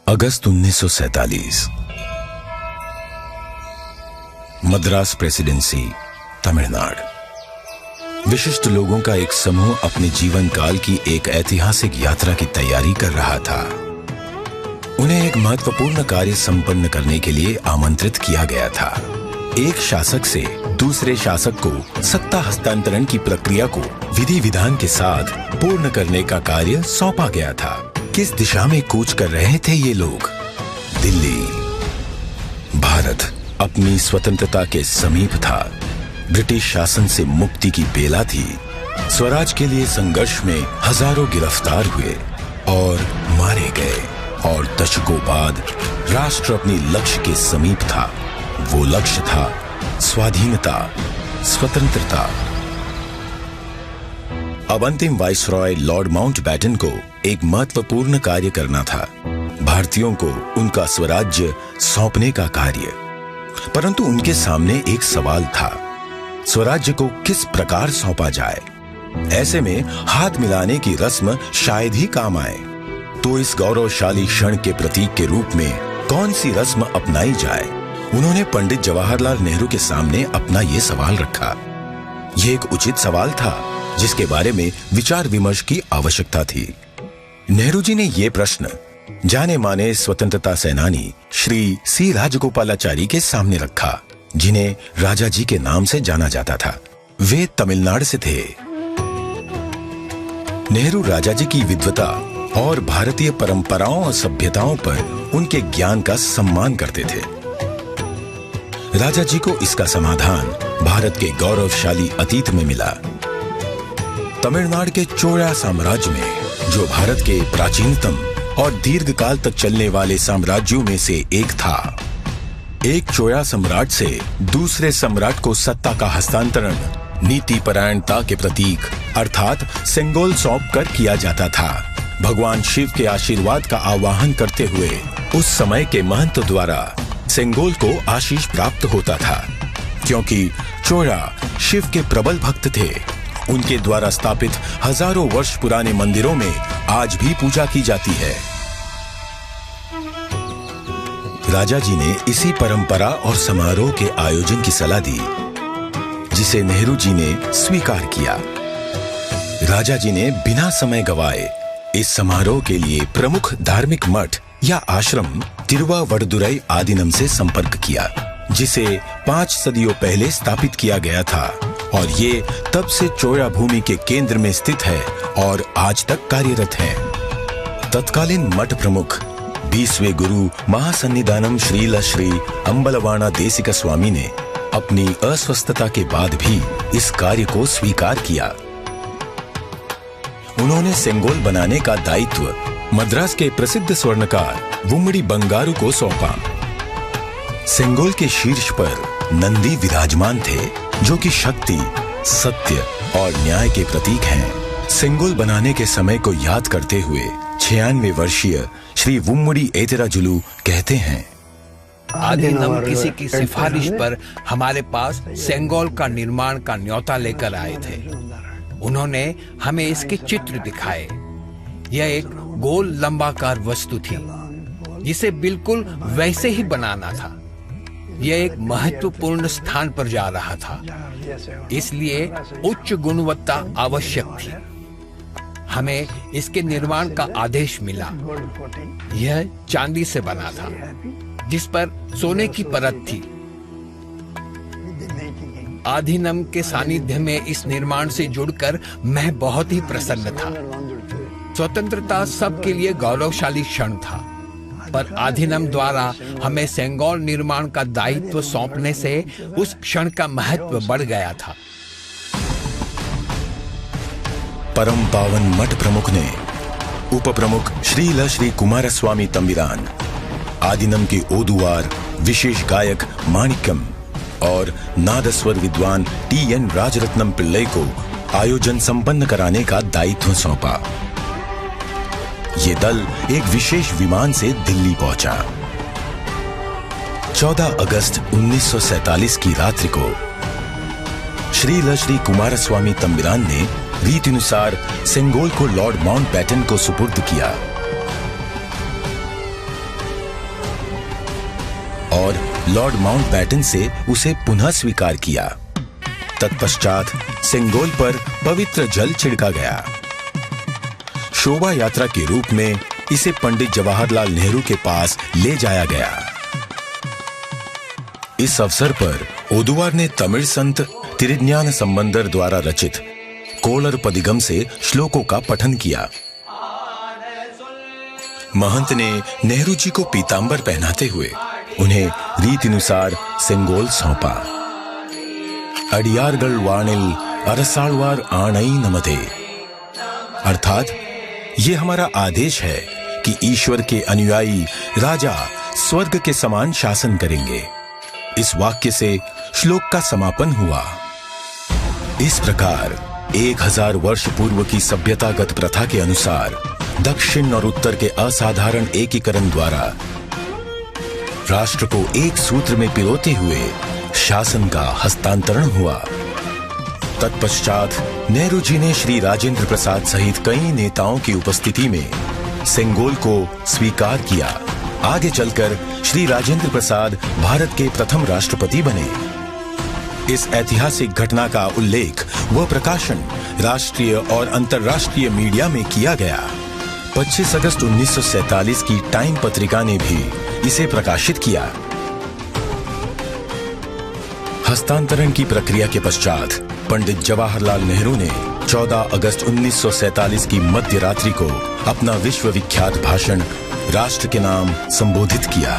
अगस्त 1947। Madras presidency, Tamil Nadu. विशिष्ट लोगों का एक समूह अपने जीवन काल की एक ऐतिहासिक यात्रा की तैयारी कर रहा था। उन्हें एक महत्वपूर्ण कार्य संपन्न करने के लिए आमंत्रित किया गया था। एक शासक से दूसरे शासक को सत्ता हस्तांतरण की प्रक्रिया को विधि विधान के साथ पूर्ण करने का कार्य सौंपा गया था। किस दिशा में कूच कर रहे थे ये लोग? दिल्ली। भारत अपनी स्वतंत्रता के समीप था। ब्रिटिश शासन से मुक्ति की बेला थी। स्वराज के लिए संघर्ष में हजारों गिरफ्तार हुए और मारे गए, और दशकों बाद राष्ट्र अपनी लक्ष्य के समीप था। वो लक्ष्य था स्वाधीनता, स्वतंत्रता। अब अंतिम वाइसरॉय लॉर्ड माउंटबेटन को एक महत्वपूर्ण कार्य करना था, भारतीयों को उनका स्वराज्य सौंपने का कार्य। परंतु उनके सामने एक सवाल था, स्वराज्य को किस प्रकार सौंपा जाए। ऐसे में हाथ मिलाने की रस्म शायद ही काम आए। तो इस गौरवशाली क्षण के प्रतीक के रूप में कौन सी रस्म अपनाई जाए? उन्होंने पंडित जवाहरलाल नेहरू के सामने अपना ये सवाल रखा। यह एक उचित सवाल था जिसके बारे में विचार विमर्श की आवश्यकता थी। नेहरू जी ने यह प्रश्न जाने माने स्वतंत्रता सेनानी श्री सी राजगोपालाचारी के सामने रखा, जिन्हें राजा जी के नाम से जाना जाता था। वे तमिलनाडु से थे। नेहरू राजा जी की विद्वता और भारतीय परंपराओं और सभ्यताओं पर उनके ज्ञान का सम्मान करते थे। राजा जी को इसका समाधान भारत के गौरवशाली अतीत में मिला। तमिलनाडु के चोला साम्राज्य में, जो भारत के प्राचीनतम और दीर्घकाल तक चलने वाले साम्राज्यों में से एक था, एक चोला सम्राट से दूसरे सम्राट को सत्ता का हस्तांतरण नीति परायणता के प्रतीक अर्थात सेंगोल सौंप कर किया जाता था। भगवान शिव के आशीर्वाद का आवाहन करते हुए उस समय के महंत द्वारा सेंगोल को आशीष प्राप्त होता था। क्योंकि चोला शिव के प्रबल भक्त थे, उनके द्वारा स्थापित हजारों वर्ष पुराने मंदिरों में आज भी पूजा की जाती है। राजा जी ने इसी परंपरा और समारोह के आयोजन की सलाह दी, जिसे नेहरू जी ने स्वीकार किया। राजा जी ने बिना समय गवाए इस समारोह के लिए प्रमुख धार्मिक मठ या आश्रम तिरुवावड़दुराई आदीनम से संपर्क किया, जिसे 5 सदियों पहले स्थापित किया गया था, और ये तब से चोला भूमि के केंद्र में स्थित है और आज तक कार्यरत है। तत्कालीन मठ प्रमुख 20वें गुरु महासन्निधानम श्रील श्री अंबलवाना देसिका स्वामी ने अपनी अस्वस्थता के बाद भी इस कार्य को स्वीकार किया। उन्होंने सेंगोल बनाने का दायित्व मद्रास के प्रसिद्ध स्वर्णकार वुम्मड़ी बंगारू को सौंपा। सेंगोल के शीर्ष पर नंदी विराजमान थे, जो कि शक्ति, सत्य और न्याय के प्रतीक हैं। सेंगोल बनाने के समय को याद करते हुए 96 वर्षीय श्री वुम्मड़ी एतिराजुलु कहते हैं, आदिनम किसी की सिफारिश पर हमारे पास सेंगोल का निर्माण का न्योता लेकर आए थे। उन्होंने हमें इसके चित्र दिखाए। यह एक गोल लंबाकार वस्तु थी, जिसे बिल्कुल वैसे ही बनाना था। यह एक महत्वपूर्ण स्थान पर जा रहा था, इसलिए उच्च गुणवत्ता आवश्यक थी। हमें इसके निर्माण का आदेश मिला। यह चांदी से बना था, जिस पर सोने की परत थी। आधीनम के सानिध्य में इस निर्माण से जुड़कर मैं बहुत ही प्रसन्न था। स्वतंत्रता सबके लिए गौरवशाली क्षण था, पर आधीनम द्वारा हमें सेंगोल निर्माण का दायित्व सौंपने से उस क्षण का महत्व बढ़ गया था। परम पावन मठ प्रमुख ने उप प्रमुख श्रील श्री कुमारस्वामी तंबिरान, आदिनम के ओदुवार विशेष गायक माणिक्यम और नादस्वर विद्वान TN राजरत्नम पिल्लई को आयोजन संपन्न कराने का दायित्व सौंपा। ये दल एक विशेष विमान से दिल्ली पहुंचा। 14 अगस्त 1947 की रात्रि को श्रील श्री कुमारस्वामी तंबिरान ने रीतिनुसार सेंगोल को लॉर्ड माउंटबेटन को सुपुर्द किया। लॉर्ड माउंटबैटन से उसे पुनः स्वीकार किया। तत्पश्चात सेंगोल पर पवित्र जल छिड़का गया। शोभा यात्रा के रूप में इसे पंडित जवाहरलाल नेहरू के पास ले जाया गया। इस अवसर पर ओदुवार ने तमिल संत तिरुज्ञान संबंदर द्वारा रचित कोलर पदिगम से श्लोकों का पठन किया। महंत ने नेहरू जी को पीतांबर पहनाते हुए उन्हें रीतिनुसार सेंगोल सौंपा। अडियारगल वाणिल अरसालवार आणई नमते, अर्थात ये हमारा आदेश है कि ईश्वर के अनुयायी राजा स्वर्ग के समान शासन करेंगे। इस वाक्य से श्लोक का समापन हुआ। इस प्रकार 1000 वर्ष पूर्व की सभ्यतागत प्रथा के अनुसार दक्षिण और उत्तर के असाधारण एकीकरण द्वारा राष्ट्र को एक सूत्र में पिरोते हुए शासन का हस्तांतरण हुआ। तत्पश्चात नेहरू जी ने श्री राजेंद्र प्रसाद सहित कई नेताओं की उपस्थिति में सेंगोल को स्वीकार किया। आगे चलकर श्री राजेंद्र प्रसाद भारत के प्रथम राष्ट्रपति बने। इस ऐतिहासिक घटना का उल्लेख व प्रकाशन राष्ट्रीय और अंतर्राष्ट्रीय मीडिया में किया गया। 25 अगस्त 1947 की टाइम पत्रिका ने भी इसे प्रकाशित किया। हस्तांतरण की प्रक्रिया के पश्चात पंडित जवाहरलाल नेहरू ने 14 अगस्त 1947 की मध्य रात्रि को अपना विश्व विख्यात भाषण राष्ट्र के नाम संबोधित किया।